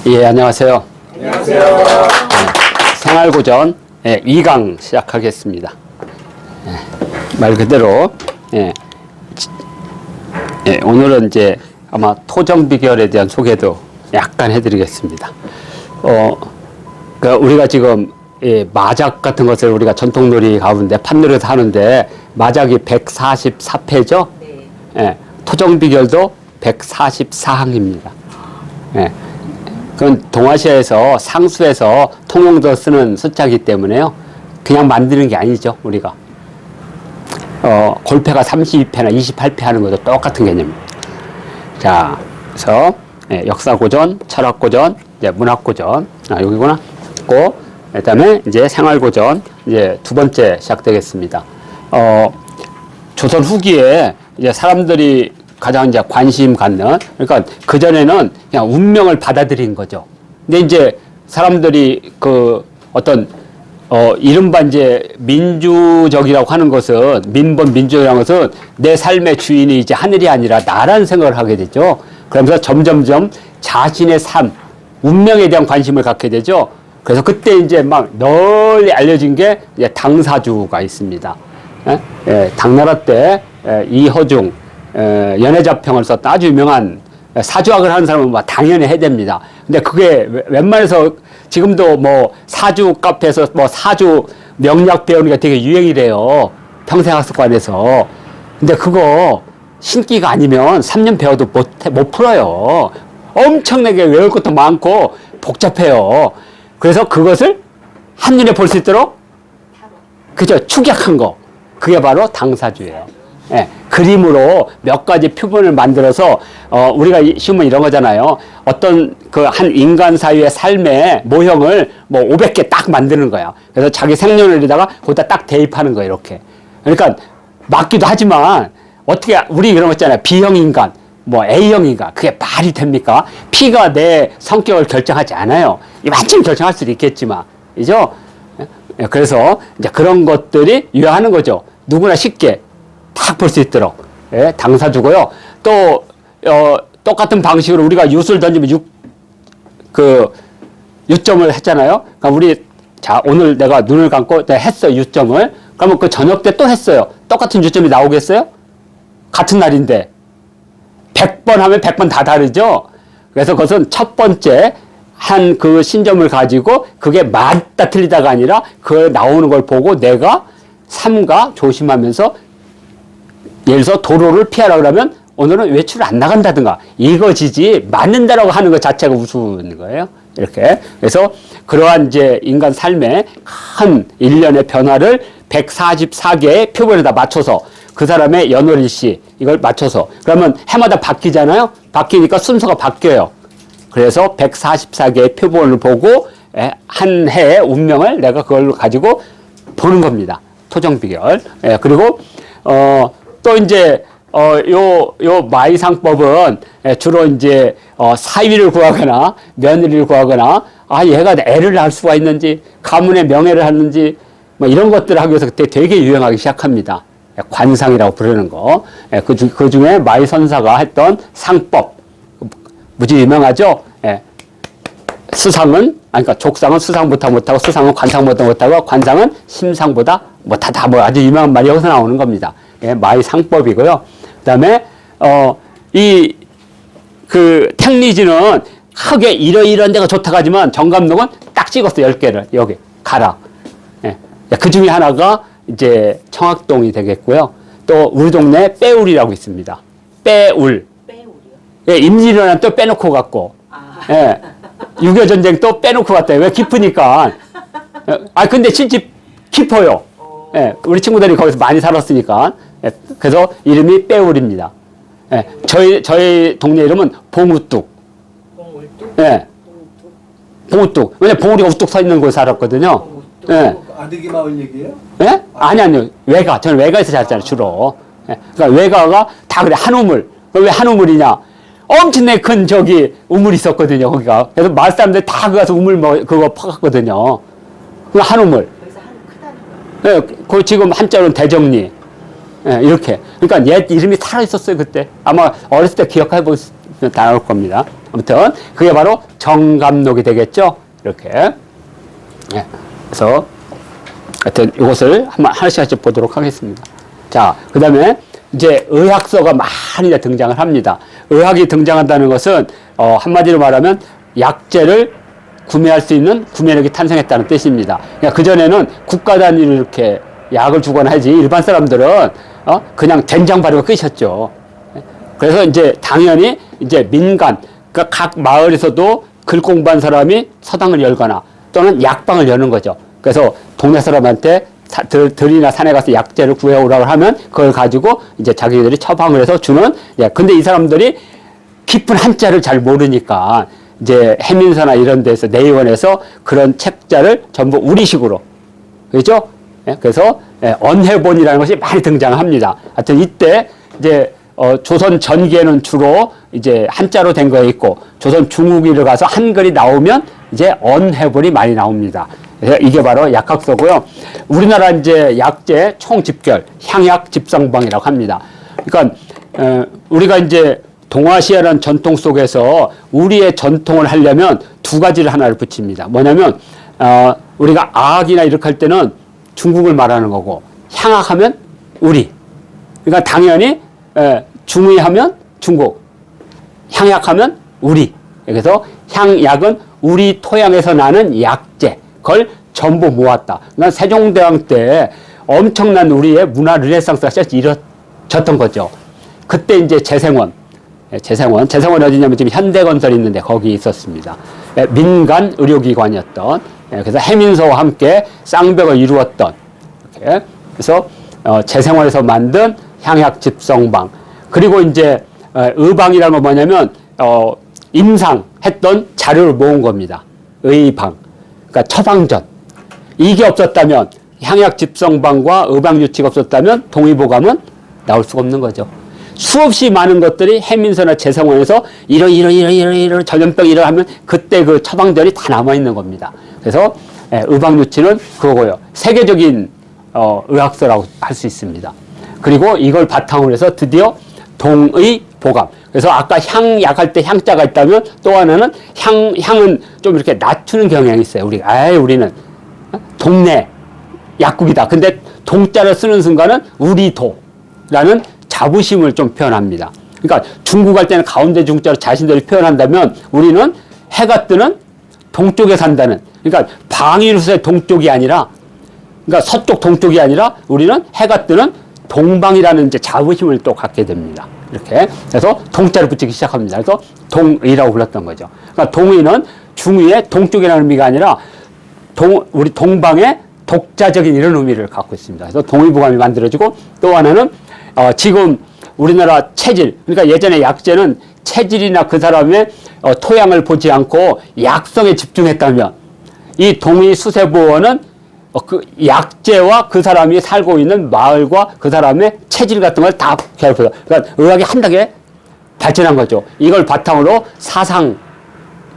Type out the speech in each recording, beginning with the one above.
예, 안녕하세요. 안녕하세요. 생활고전 2강 시작하겠습니다. 말 그대로 오늘은 이제 아마 토정비결에 대한 소개도 약간 해드리겠습니다. 그러니까 우리가 지금 마작 같은 것을 우리가 전통놀이 가운데 판놀이에서 하는데 마작이 144패죠. 네. 토정비결도 144항입니다. 그건 동아시아에서 상수에서 통용도 쓰는 숫자이기 때문에요. 그냥 만드는 게 아니죠, 우리가. 골패가 32패나 28패 하는 것도 똑같은 개념입니다. 자, 그래서 역사고전, 철학고전, 이제 문학고전, 여기구나. 그 다음에 이제 생활고전, 이제 두 번째 시작되겠습니다. 조선 후기에 이제 사람들이 가장 이제 관심 갖는, 그러니까 그전에는 그냥 운명을 받아들인 거죠. 근데 이제 사람들이 그 어떤, 이른바 이제 민주적이라고 하는 것은, 민주적이라는 것은 내 삶의 주인이 이제 하늘이 아니라 나라는 생각을 하게 되죠. 그러면서 점점점 자신의 삶, 운명에 대한 관심을 갖게 되죠. 그래서 그때 이제 막 널리 알려진 게 이제 당사주가 있습니다. 당나라 때 이허중, 연애자평을 썼던 아주 유명한 사주학을 하는 사람은 뭐 당연히 해야 됩니다. 근데 그게 웬만해서 지금도 뭐 사주 카페에서 뭐 사주 명략 배우는 게 되게 유행이래요. 평생학습관에서. 근데 그거 신기가 아니면 3년 배워도 못 풀어요. 엄청나게 외울 것도 많고 복잡해요. 그래서 그것을 한눈에 볼 수 있도록 그죠? 축약한 거. 그게 바로 당사주예요. 그림으로 몇 가지 표본을 만들어서 우리가 쉬우면 이런 거잖아요. 어떤 그 한 인간 사회의 삶의 모형을 뭐 500개 딱 만드는 거야. 그래서 자기 생년월일에다가 거기다 딱 대입하는 거야, 이렇게. 그러니까 맞기도 하지만 어떻게 우리 그런 거 있잖아요. B형 인간, 뭐 A형 인간. 그게 말이 됩니까? P가 내 성격을 결정하지 않아요. 완전히 결정할 수도 있겠지만, 그죠? 그래서 이제 그런 것들이 유효하는 거죠. 누구나 쉽게 딱 볼 수 있도록. 당사주고요. 또 똑같은 방식으로 우리가 윷을 던지면 유점을 했잖아요. 그러니까 우리 자 오늘 내가 눈을 감고 내가 했어요, 유점을. 그러면 그 저녁 때 또 했어요. 똑같은 유점이 나오겠어요? 같은 날인데 100번 하면 100번 다 다르죠. 그래서 그것은 첫 번째 한 그 신점을 가지고 그게 맞다 틀리다가 아니라 그 나오는 걸 보고 내가 삼가 조심하면서 예를 들어서 도로를 피하라 그러면 오늘은 외출을 안 나간다든가 이거지지 맞는다라고 하는 것 자체가 우스운 거예요. 이렇게. 그래서 그러한 이제 인간 삶의 큰 일련의 변화를 144개의 표본에다 맞춰서 그 사람의 연월일시 이걸 맞춰서 그러면 해마다 바뀌잖아요. 바뀌니까 순서가 바뀌어요. 그래서 144개의 표본을 보고 한 해의 운명을 내가 그걸 가지고 보는 겁니다. 토정비결. 그리고 또 이제 요 마이상법은 주로 이제 사위를 구하거나 며느리를 구하거나 얘가 애를 낳을 수가 있는지 가문의 명예를 하는지 뭐 이런 것들을 하기 위해서 그때 되게 유행하기 시작합니다. 관상이라고 부르는 거. 그 중에 마이선사가 했던 상법 무지 유명하죠. 수상은 그러니까 족상은 수상보다 못하고 수상은 관상보다 못하고 관상은 심상보다 못하다. 뭐 아주 유명한 말이 여기서 나오는 겁니다. 마이상법이고요. 그다음에 그 택리지는 크게 이런 데가 좋다고 하지만 정감독은 딱 찍었어. 10개를 여기 가라. 그 중에 하나가 이제 청학동이 되겠고요. 또 우리 동네에 빼울이라고 있습니다. 빼울. 빼울이요? 임진왜란 또 빼놓고 갔고. 6.25 전쟁 또 빼놓고 갔대요. 왜 깊으니까. 근데 진짜 깊어요. 우리 친구들이 거기서 많이 살았으니까. 그래서 이름이 빼울입니다. 저희 동네 이름은 봉우뚝. 봉우뚝? 봉우뚝. 왜냐면 봉우리가 우뚝 서 있는 곳에 살았거든요. 아득이 마을 얘기예요? 아니요. 외가. 저는 외가에서 살았잖아요, 주로. 그러니까 외가가 다 그래, 한 우물. 왜 한 우물이냐? 엄청나게 큰 우물이 있었거든요, 거기가. 그래서 마을 사람들이 다 가서 우물 그거 퍼갔거든요. 그 한 우물. 그래서 한 크다는 거. 그 지금 한자로는 대정리. 이렇게. 그러니까 옛 이름이 살아있었어요, 그때. 아마 어렸을 때 기억해 다 나올 겁니다. 아무튼 그게 바로 정감록이 되겠죠. 이렇게. 예. 그래서 하여튼 이것을 하나씩 보도록 하겠습니다. 자, 그 다음에 이제 의학서가 많이 등장을 합니다. 의학이 등장한다는 것은 한마디로 말하면 약재를 구매할 수 있는 구매력이 탄생했다는 뜻입니다. 그러니까 그전에는 국가 단위로 이렇게 약을 주거나 하지 일반 사람들은 그냥 된장 바르고 끝이었죠. 그래서 이제 당연히 이제 민간, 그러니까 각 마을에서도 글 공부한 사람이 서당을 열거나 또는 약방을 여는 거죠. 그래서 동네 사람한테 들이나 산에 가서 약재를 구해오라고 하면 그걸 가지고 이제 자기들이 처방을 해서 주는. 근데 이 사람들이 깊은 한자를 잘 모르니까 이제 해민서나 이런 데서 내의원에서 그런 책자를 전부 우리식으로, 그렇죠? 그래서 언해본이라는 것이 많이 등장합니다. 하여튼 이때 이제 조선 전기에는 주로 이제 한자로 된 거 있고 조선 중후기를 가서 한글이 나오면 이제 언해본이 많이 나옵니다. 그래서 이게 바로 약학서고요. 우리나라 이제 약재 총집결 향약 집성방이라고 합니다. 그러니까 우리가 이제 동아시아라는 전통 속에서 우리의 전통을 하려면 두 가지를 하나를 붙입니다. 뭐냐면 우리가 아학이나 이렇게 할 때는 중국을 말하는 거고 향학하면 우리. 그러니까 당연히 중의하면 중국, 향약하면 우리. 그래서 향약은 우리 토양에서 나는 약재, 그걸 전부 모았다. 그러니까 세종대왕 때 엄청난 우리의 문화 르네상스가 이루어졌던 거죠. 그때 이제 재생원 어디냐면 지금 현대건설이 있는데 거기 있었습니다. 민간 의료기관이었던. 그래서 해민서와 함께 쌍벽을 이루었던. 이렇게. 그래서 재생원에서 만든 향약 집성방. 그리고 이제 의방이라는 건 뭐냐면 임상했던 자료를 모은 겁니다. 의방. 그러니까 처방전. 이게 없었다면 향약 집성방과 의방유치가 없었다면 동의보감은 나올 수가 없는 거죠. 수없이 많은 것들이 해민서나 재생원에서 이런 전염병 하면 그때 그 처방전이 다 남아있는 겁니다. 그래서 의방유치는 그거고요. 세계적인 의학서라고 할 수 있습니다. 그리고 이걸 바탕으로 해서 드디어 동의보감. 그래서 아까 향약할 때 향자가 있다면 또 하나는 향은 좀 이렇게 낮추는 경향이 있어요. 우리는 동네 약국이다. 근데 동자를 쓰는 순간은 우리도라는 자부심을 좀 표현합니다. 그러니까 중국 할 때는 가운데 중자로 자신들이 표현한다면 우리는 해가 뜨는 동쪽에 산다는, 그러니까 방위루스의 동쪽이 아니라, 그러니까 서쪽 동쪽이 아니라 우리는 해가 뜨는 동방이라는 이제 자부심을 또 갖게 됩니다. 이렇게. 그래서 동자를 붙이기 시작합니다. 그래서 동의라고 불렀던 거죠. 그러니까 동의는 중의의 동쪽이라는 의미가 아니라 우리 동방의 독자적인 이런 의미를 갖고 있습니다. 그래서 동의보감이 만들어지고 또 하나는 지금 우리나라 체질, 그러니까 예전에 약재는 체질이나 그 사람의 토양을 보지 않고 약성에 집중했다면 이 동의수세보원은 그 약재와 그 사람이 살고 있는 마을과 그 사람의 체질 같은 걸 다 결합해서, 그러니까 의학이 한다게 발전한 거죠. 이걸 바탕으로 사상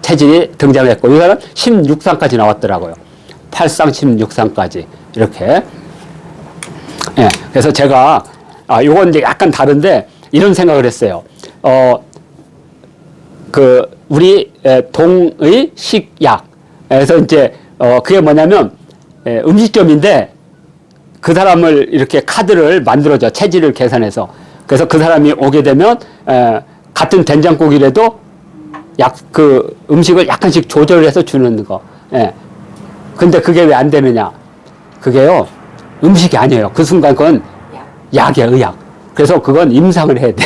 체질이 등장했고 이거는 16상까지 나왔더라고요. 8상 16상까지 이렇게. 그래서 제가 요건 이제 약간 다른데 이런 생각을 했어요. 우리 동의 식약. 그래서 이제 그게 뭐냐면 음식점인데 그 사람을 이렇게 카드를 만들어줘. 체질을 계산해서. 그래서 그 사람이 오게 되면 같은 된장국이라도 그 음식을 약간씩 조절해서 주는 거. 근데 그게 왜 안 되느냐? 그게요, 음식이 아니에요. 그 순간 그건 약이야, 의약. 그래서 그건 임상을 해야 돼.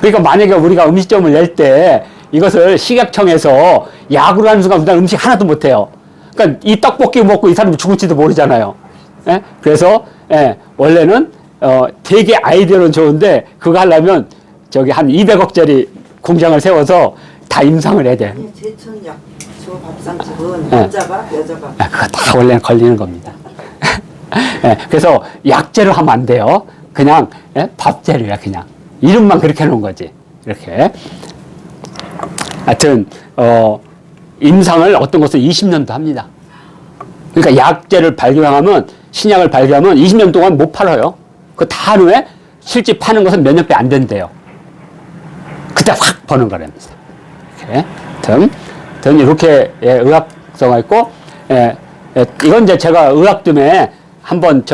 그러니까 만약에 우리가 음식점을 낼 때 이것을 식약청에서 약으로 하는 순간 우리는 음식 하나도 못 해요. 그러니까 이 떡볶이 먹고 이 사람이 죽을지도 모르잖아요. 그래서 원래는 되게 아이디어는 좋은데 그거 하려면 저기 한 200억짜리 공장을 세워서 다 임상을 해야 돼. 제천약 저 밥상집은 남자가 여자가. 그거 다 원래는 걸리는 겁니다. 그래서 약재로 하면 안 돼요. 그냥 밥재료야, 그냥. 이름만 그렇게 해놓은 거지. 이렇게. 하여튼 임상을 어떤 것은 20년도 합니다. 그러니까 약재를 발견하면, 신약을 발견하면 20년 동안 못 팔아요. 그 다 한 후에 실제 파는 것은 몇 년밖에 안 된대요. 그때 확 버는 거랍니다. 이렇게 등 이렇게 예, 의학성가 있고 이건 이제 제가 의학듬에 한번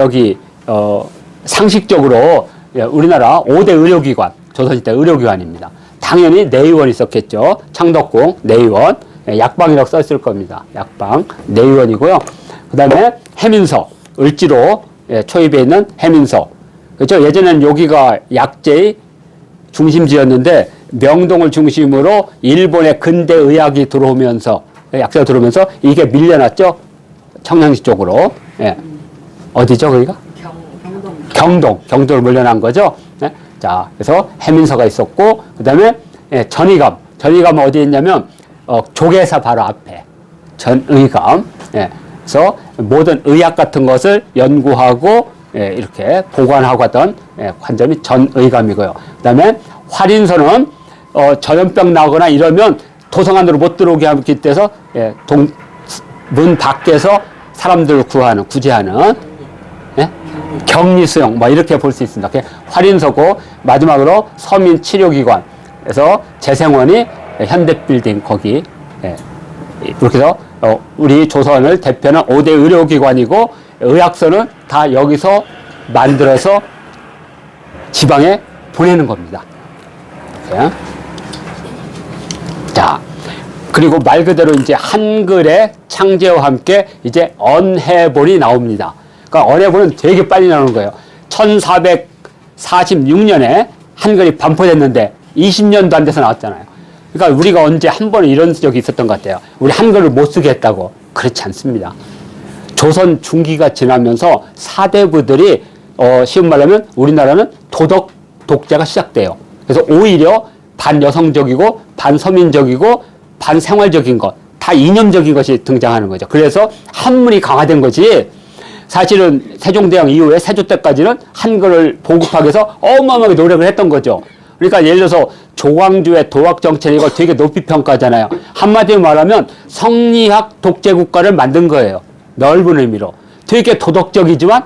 상식적으로 예, 우리나라 5대 의료기관 조선시대 의료기관입니다. 당연히 내의원이 있었겠죠. 창덕궁 내의원 예, 약방이라고 써있을 겁니다. 약방 내의원이고요. 그 다음에 해민서 을지로 예, 초입에 있는 해민서 그렇죠. 예전에는 여기가 약제의 중심지였는데 명동을 중심으로 일본의 근대 의학이 들어오면서 약사가 들어오면서 이게 밀려났죠. 청량리 쪽으로 예. 어디죠 거기가? 경동으로 밀려난 거죠. 예. 자 그래서 해민서가 있었고 그 다음에 예, 전의감은 어디에 있냐면 조계사 바로 앞에 전의감 예. 그래서 모든 의학 같은 것을 연구하고 예, 이렇게 보관하고 하던 예, 관점이 전의감이고요. 그 다음에 활인서는 전염병 나거나 이러면 도성 안으로 못 들어오게 하기 때문에 예, 문 밖에서 사람들을 구제하는 예? 격리 수용 뭐 이렇게 볼 수 있습니다. 활인서고 마지막으로 서민 치료기관 그래서 재생원이 현대빌딩 거기 예, 이렇게 해서 우리 조선을 대표하는 5대 의료기관이고 의학서는 다 여기서 만들어서 지방에 보내는 겁니다. 네. 자, 그리고 말 그대로 이제 한글의 창제와 함께 이제 언해본이 나옵니다. 그러니까 언해본은 되게 빨리 나오는 거예요. 1446년에 한글이 반포됐는데 20년도 안 돼서 나왔잖아요. 그러니까 우리가 언제 한 번은 이런 적이 있었던 것 같아요. 우리 한글을 못 쓰게 했다고. 그렇지 않습니다. 조선 중기가 지나면서 사대부들이 쉬운 말로 하면 우리나라는 독재가 시작돼요. 그래서 오히려 반여성적이고 반서민적이고 반생활적인 것, 다 이념적인 것이 등장하는 거죠. 그래서 한문이 강화된 거지 사실은 세종대왕 이후에 세조 때까지는 한글을 보급하기 위해서 어마어마하게 노력을 했던 거죠. 그러니까 예를 들어서 조광조의 도학정책 이걸 되게 높이 평가하잖아요. 한마디로 말하면 성리학 독재국가를 만든 거예요. 넓은 의미로. 되게 도덕적이지만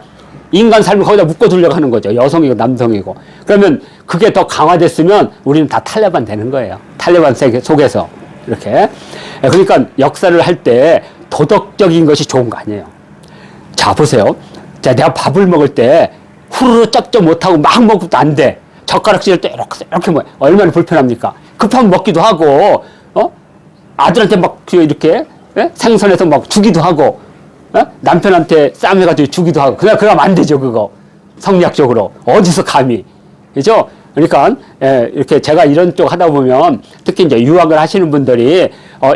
인간 삶을 거기다 묶어두려고 하는 거죠. 여성이고 남성이고. 그러면 그게 더 강화됐으면 우리는 다 탈레반 되는 거예요. 탈레반 세계 속에서. 이렇게. 그러니까 역사를 할 때 도덕적인 것이 좋은 거 아니에요. 자, 보세요. 자, 내가 밥을 먹을 때 후루루 쩍쩍 못하고 막 먹어도 안 돼. 젓가락질을 때 이렇게 뭐 얼마나 불편합니까? 급하면 먹기도 하고, 아들한테 막 이렇게 생선해서 막 주기도 하고, 남편한테 쌈해가지고 주기도 하고. 그러면 안 되죠, 그거. 성리학적으로. 어디서 감히. 그죠? 그러니까, 이렇게 제가 이런 쪽 하다 보면 특히 이제 유학을 하시는 분들이,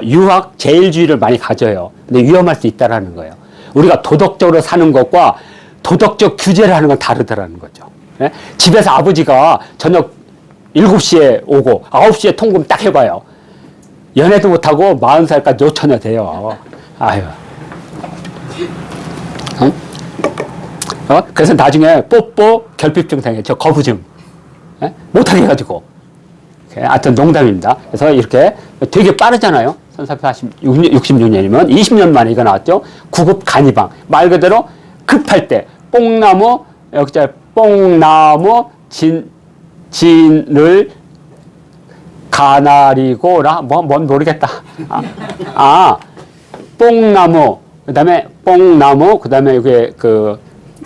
유학 제일주의를 많이 가져요. 근데 위험할 수 있다라는 거예요. 우리가 도덕적으로 사는 것과 도덕적 규제를 하는 건 다르다라는 거죠. 집에서 아버지가 저녁 7시에 오고 9시에 통금 딱 해봐요. 연애도 못하고 40살까지 노처녀 돼요. 아유. 그래서 나중에 뽀뽀 결핍증 생겨요. 저 거부증. 못하게 해가지고. 하여튼 농담입니다. 그래서 이렇게 되게 빠르잖아요. 1466년이면 20년 만에 이거 나왔죠. 구급 간이방. 말 그대로 급할 때 뽕나무, 여기 뽕나무 진을 가나리고라 뭔 모르겠다. 뽕나무 그다음에 뽕나무 그다음에 이게 그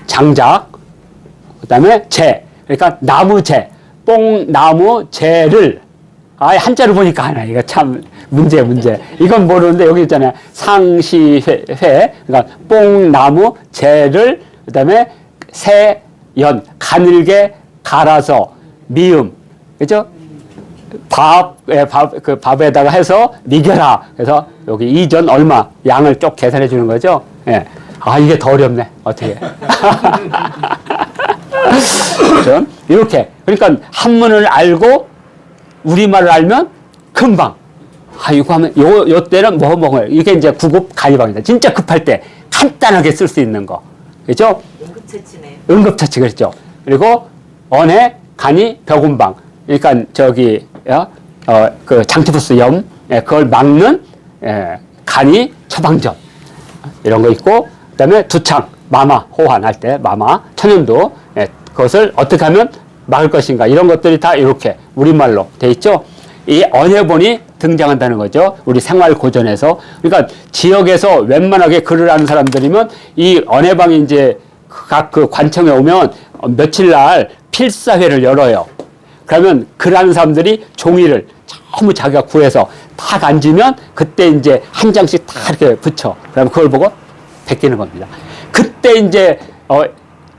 장작 그다음에 재 그러니까 나무재 뽕나무 재를 한자를 보니까 하나 이거 참 문제 이건 모르는데 여기 있잖아요. 상시회 그러니까 뽕나무 재를 그다음에 새연 가늘게 갈아서 미음 그죠? 밥에다가 해서 미겨라. 그래서 여기 이전 얼마 양을 쭉 계산해 주는 거죠. 예. 이게 더 어렵네. 어떻게? 그렇죠? 이렇게. 그러니까 한문을 알고 우리말을 알면 금방. 이거 하면 요 때는 뭐 먹어요. 이게 이제 구급 간이방이다. 진짜 급할 때 간단하게 쓸 수 있는 거. 그렇죠? 응급처치네. 응급처치 그랬죠. 그리고 언해 간이 벽운방. 그러니까 그 장티푸스 염 그걸 막는 간이 처방전 이런 거 있고 그다음에 두창 마마 호환할 때 마마 천연두 그것을 어떻게 하면 막을 것인가 이런 것들이 다 이렇게 우리말로 돼 있죠. 이 언해본이 등장한다는 거죠. 우리 생활고전에서. 그러니까 지역에서 웬만하게 글을 아는 사람들이면 이 언해방이 이제 각 그 관청에 오면 며칠 날 필사회를 열어요. 그러면 글 아는 사람들이 종이를 전부 자기가 구해서 딱 앉으면 그때 이제 한 장씩 다 이렇게 붙여. 그러면 그걸 보고 베끼는 겁니다. 그때 이제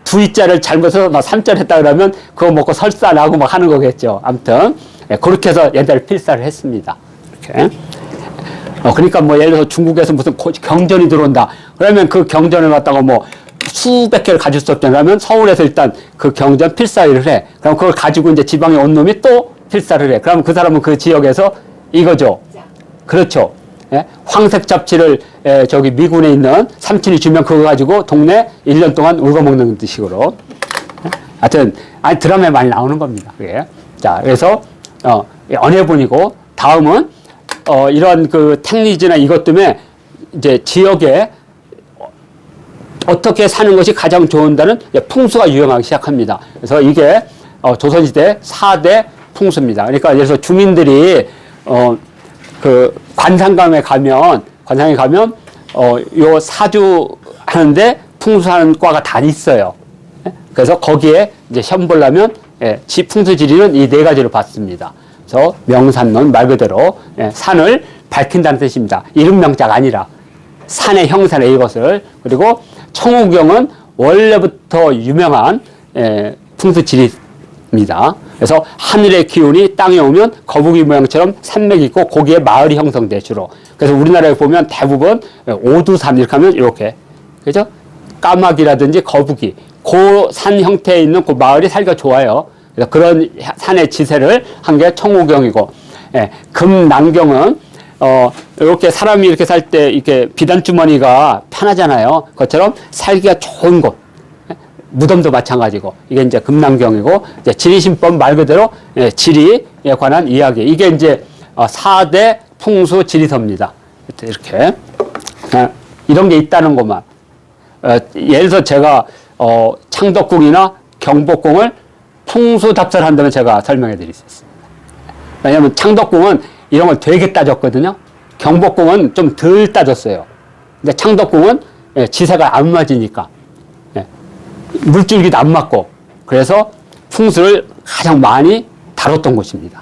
두 이자를 잘못해서 막 3자 했다 그러면 그거 먹고 설사나고 막 하는 거겠죠. 아무튼 그렇게 해서 옛날에 필사를 했습니다. 이렇게. 그러니까 뭐 예를 들어서 중국에서 무슨 경전이 들어온다. 그러면 그 경전을 갖다가 뭐 수백 개를 가질 수 없잖아요. 그러면 서울에서 일단 그 경전 필사를 해. 그럼 그걸 가지고 이제 지방에 온 놈이 또 필사를 해. 그럼 그 사람은 그 지역에서 이거죠. 그렇죠. 예? 황색 잡지를 저기 미군에 있는 삼촌이 주면 그거 가지고 동네 1년 동안 울고먹는 식으로. 하여튼 아니 드라마에 많이 나오는 겁니다. 그게. 자, 그래서 언해본이고 다음은 이런 그 탱리지나 이것 때문에 이제 지역에 어떻게 사는 것이 가장 좋은다는 풍수가 유행하기 시작합니다. 그래서 이게 조선시대 4대 풍수입니다. 그러니까 예를 들어서 주민들이 그 관상에 가면 요 사주 하는데 풍수하는 과가 다 있어요. 그래서 거기에 이제 시험 보려면 풍수지리는 이 네 가지를 봤습니다. 그래서 명산론 말 그대로 산을 밝힌다는 뜻입니다. 이름 명자가 아니라 산의 형상의 이것을. 그리고 청우경은 원래부터 유명한 풍수지리입니다. 그래서 하늘의 기운이 땅에 오면 거북이 모양처럼 산맥이 있고 거기에 마을이 형성돼 주로. 그래서 우리나라에 보면 대부분 오두산 이렇게 하면 이렇게, 그죠? 까마귀라든지 거북이, 그 산 형태에 있는 그 마을이 살기가 좋아요. 그래서 그런 산의 지세를 한 게 청우경이고, 금남경은 이렇게 사람이 이렇게 살 때 이렇게 비단주머니가 편하잖아요. 그것처럼 살기가 좋은 곳. 무덤도 마찬가지고. 이게 이제 금남경이고, 이제 지리신법 말 그대로 지리에 관한 이야기. 이게 이제 4대 풍수 지리서입니다. 이렇게. 이런 게 있다는 것만. 예를 들어서 제가 창덕궁이나 경복궁을 풍수 답사를 한다면 제가 설명해 드릴 수 있습니다. 왜냐하면 창덕궁은 이런 걸 되게 따졌거든요. 경복궁은 좀 덜 따졌어요. 근데 창덕궁은 지세가 안 맞으니까 물줄기도 안 맞고 그래서 풍수를 가장 많이 다뤘던 곳입니다.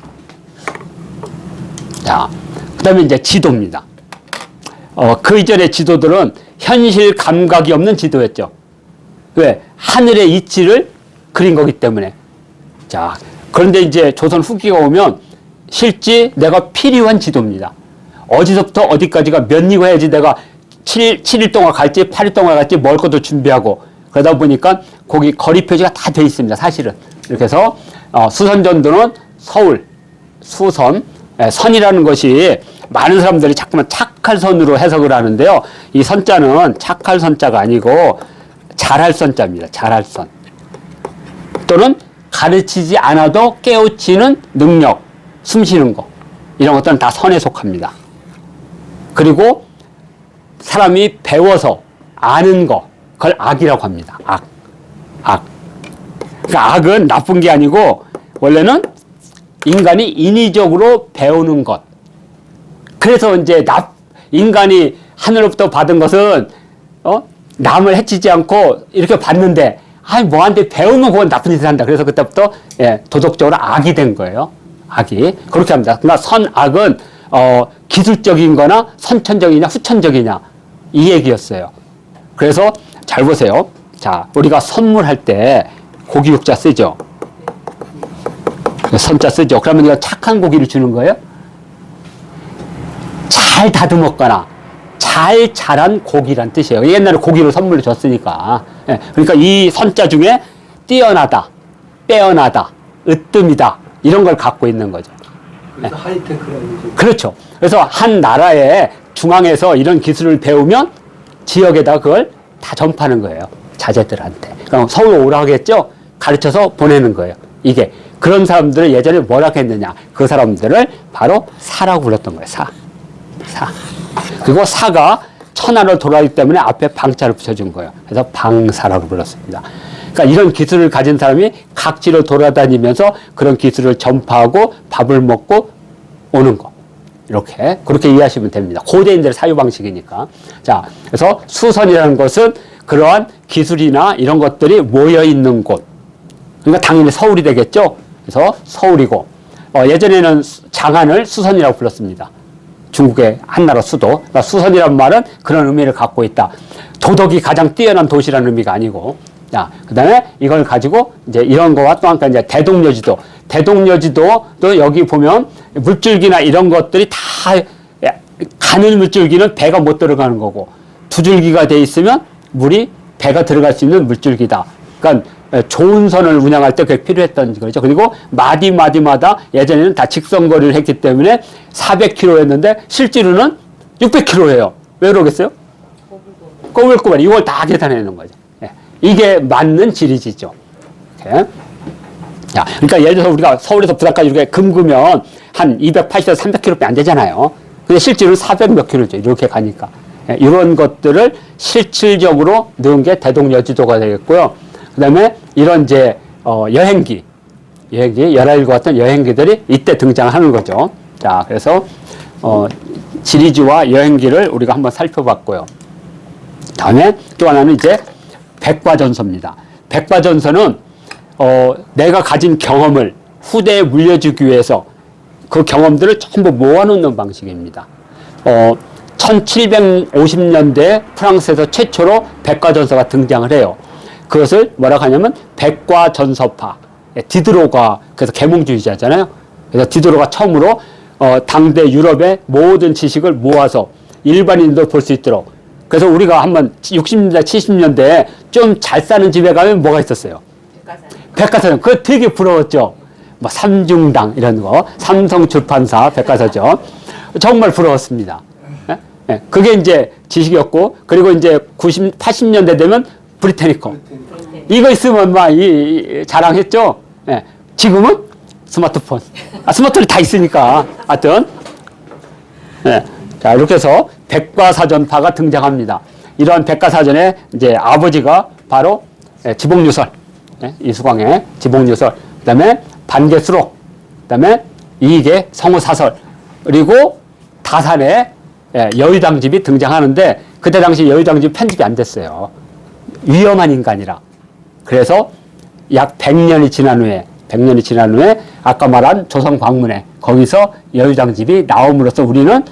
자, 그다음에 이제 지도입니다. 그 이전의 지도들은 현실 감각이 없는 지도였죠. 왜? 하늘의 이치를 그린 거기 때문에. 자, 그런데 이제 조선 후기가 오면 실제 내가 필요한 지도입니다. 어디서부터 어디까지가 몇 리고 해야지 내가 7일 동안 갈지 8일 동안 갈지 먹을 것도 준비하고 그러다 보니까 거기 거리 표시가 다 돼 있습니다. 사실은. 이렇게 해서 수선전도는 서울, 수선, 선이라는 것이 많은 사람들이 자꾸만 착할 선으로 해석을 하는데요. 이 선자는 착할 선자가 아니고 잘할 선자입니다. 잘할 선. 또는 가르치지 않아도 깨우치는 능력, 숨쉬는 거. 이런 것들은 다 선에 속합니다. 그리고 사람이 배워서 아는 거, 그걸 악이라고 합니다. 악. 그러니까 악은 나쁜 게 아니고 원래는 인간이 인위적으로 배우는 것. 그래서 이제 인간이 하늘로부터 받은 것은 남을 해치지 않고 이렇게 받는데 뭐한테 배우면 그건 나쁜 짓을 한다. 그래서 그때부터 도덕적으로 악이 된 거예요. 악이. 그렇게 합니다. 그러나 선악은 기술적인 거나 선천적이냐 후천적이냐 이 얘기였어요. 그래서 잘 보세요. 자, 우리가 선물할 때 고기 육자 쓰죠. 선자 쓰죠. 그러면 이거 착한 고기를 주는 거예요? 잘 다듬었거나 잘 자란 고기란 뜻이에요. 옛날에 고기를 선물로 줬으니까. 그러니까 이 선자 중에 뛰어나다, 빼어나다, 으뜸이다 이런 걸 갖고 있는 거죠. 그래서 하이테크라는 거죠. 그렇죠. 그래서 한 나라의 중앙에서 이런 기술을 배우면 지역에다 그걸 다 전파하는 거예요. 자제들한테. 그럼 서울 오라 하겠죠? 가르쳐서 보내는 거예요. 이게. 그런 사람들을 예전에 뭐라 했느냐. 그 사람들을 바로 사라고 불렀던 거예요. 사. 그리고 사가 천하를 돌아가기 때문에 앞에 방자를 붙여준 거예요. 그래서 방사라고 불렀습니다. 그러니까 이런 기술을 가진 사람이 각지를 돌아다니면서 그런 기술을 전파하고 밥을 먹고 오는 거. 이렇게 그렇게 이해하시면 됩니다. 고대인들의 사유 방식이니까. 자, 그래서 수선이라는 것은 그러한 기술이나 이런 것들이 모여 있는 곳. 그러니까 당연히 서울이 되겠죠. 그래서 서울이고 예전에는 장안을 수선이라고 불렀습니다. 중국의 한나라 수도. 그러니까 수선이란 말은 그런 의미를 갖고 있다. 도덕이 가장 뛰어난 도시라는 의미가 아니고. 자, 그 다음에 이걸 가지고 이제 이런 거와 또 한가 이제 대동여지도. 대동여지도도 여기 보면 물줄기나 이런 것들이 다 가는 물줄기는 배가 못 들어가는 거고 두 줄기가 돼 있으면 물이 배가 들어갈 수 있는 물줄기다. 그러니까 좋은 선을 운영할 때 그게 필요했던 거죠. 그리고 마디마다 예전에는 다 직선거리를 했기 때문에 400km였는데 실제로는 600km예요. 왜 그러겠어요? 꼬불꼬불 이걸 다 계산해내는 거죠. 예. 이게 맞는 지리지죠. 이렇게. 자, 그러니까 예를 들어서 우리가 서울에서 부산까지 이렇게 금구면 한 280에서 300km밖에 안 되잖아요. 근데 실제로는 400 몇 킬로죠. 이렇게 가니까. 예. 이런 것들을 실질적으로 넣은 게 대동여지도가 되겠고요. 그 다음에 이런 이제, 여행기, 열하일과 같은 여행기들이 이때 등장하는 거죠. 자, 그래서, 지리지와 여행기를 우리가 한번 살펴봤고요. 다음에 또 하나는 이제 백과전서입니다. 백과전서는, 내가 가진 경험을 후대에 물려주기 위해서 그 경험들을 전부 모아놓는 방식입니다. 1750년대 프랑스에서 최초로 백과전서가 등장을 해요. 그것을 뭐라고 하냐면 백과전서파, 디드로가 그래서 계몽주의자잖아요. 그래서 디드로가 처음으로 당대 유럽의 모든 지식을 모아서 일반인도 볼 수 있도록. 그래서 우리가 한번 60년대, 70년대에 좀 잘 사는 집에 가면 뭐가 있었어요? 백과사전. 그거 되게 부러웠죠. 뭐 삼중당 이런 거, 삼성출판사 백과사전. 정말 부러웠습니다. 예? 그게 이제 지식이었고, 그리고 이제 80년대 되면 브리테니커. 이거 있으면 막 자랑했죠. 예. 지금은 스마트폰. 스마트폰이 다 있으니까. 하여튼. 예. 자, 이렇게 해서 백과사전파가 등장합니다. 이러한 백과사전의 이제 아버지가 바로 지복유설. 예. 이수광의 지복유설. 그 다음에 반개수록. 그 다음에 이익의 성우사설. 그리고 다산의 여의당집이 등장하는데 그때 당시 여의당집 편집이 안 됐어요. 위험한 인간이라. 그래서 약 100년이 지난 후에 아까 말한 조선광문회 거기서 여의당집이 나옴으로써 우리는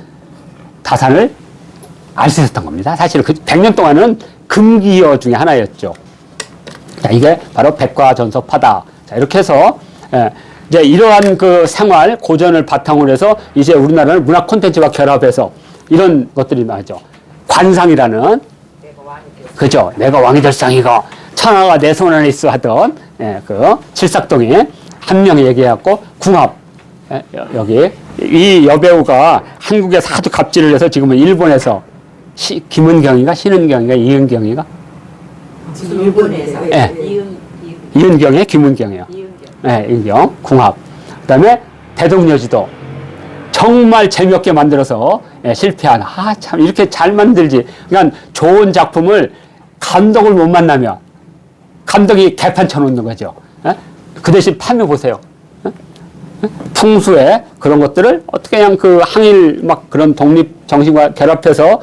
다산을 알 수 있었던 겁니다. 사실 그 100년 동안은 금기어 중에 하나였죠. 자, 이게 바로 백과전서파다. 자, 이렇게 해서 이제 이러한 그 생활 고전을 바탕으로 해서 이제 우리나라는 문화 콘텐츠와 결합해서 이런 것들이 나죠. 관상이라는 그죠? 내가 왕이 될 상이고 천하가 내 손 안에 있어 하던 그 칠삭동이 한 명이 얘기해갖고 궁합 여기 이 여배우가 한국에서 아주 갑질을 해서 지금은 일본에서 김은경인가 신은경인가 이은경인가 지금 일본에서 이은경의 김은경이요. 이은경 궁합. 그다음에 대동여지도 정말 재미없게 만들어서 실패한 참 이렇게 잘 만들지. 그러니까 좋은 작품을 감독을 못 만나면 감독이 개판 쳐놓는 거죠. 그 대신 파묘 보세요. 풍수에 그런 것들을 어떻게 그냥 그 항일 막 그런 독립 정신과 결합해서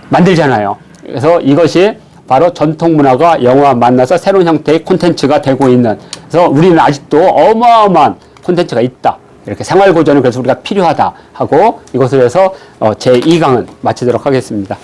만들잖아요. 그래서 이것이 바로 전통 문화가 영화와 만나서 새로운 형태의 콘텐츠가 되고 있는. 그래서 우리는 아직도 어마어마한 콘텐츠가 있다. 이렇게 생활고전은 그래서 우리가 필요하다 하고 이것을 해서 제 2강은 마치도록 하겠습니다.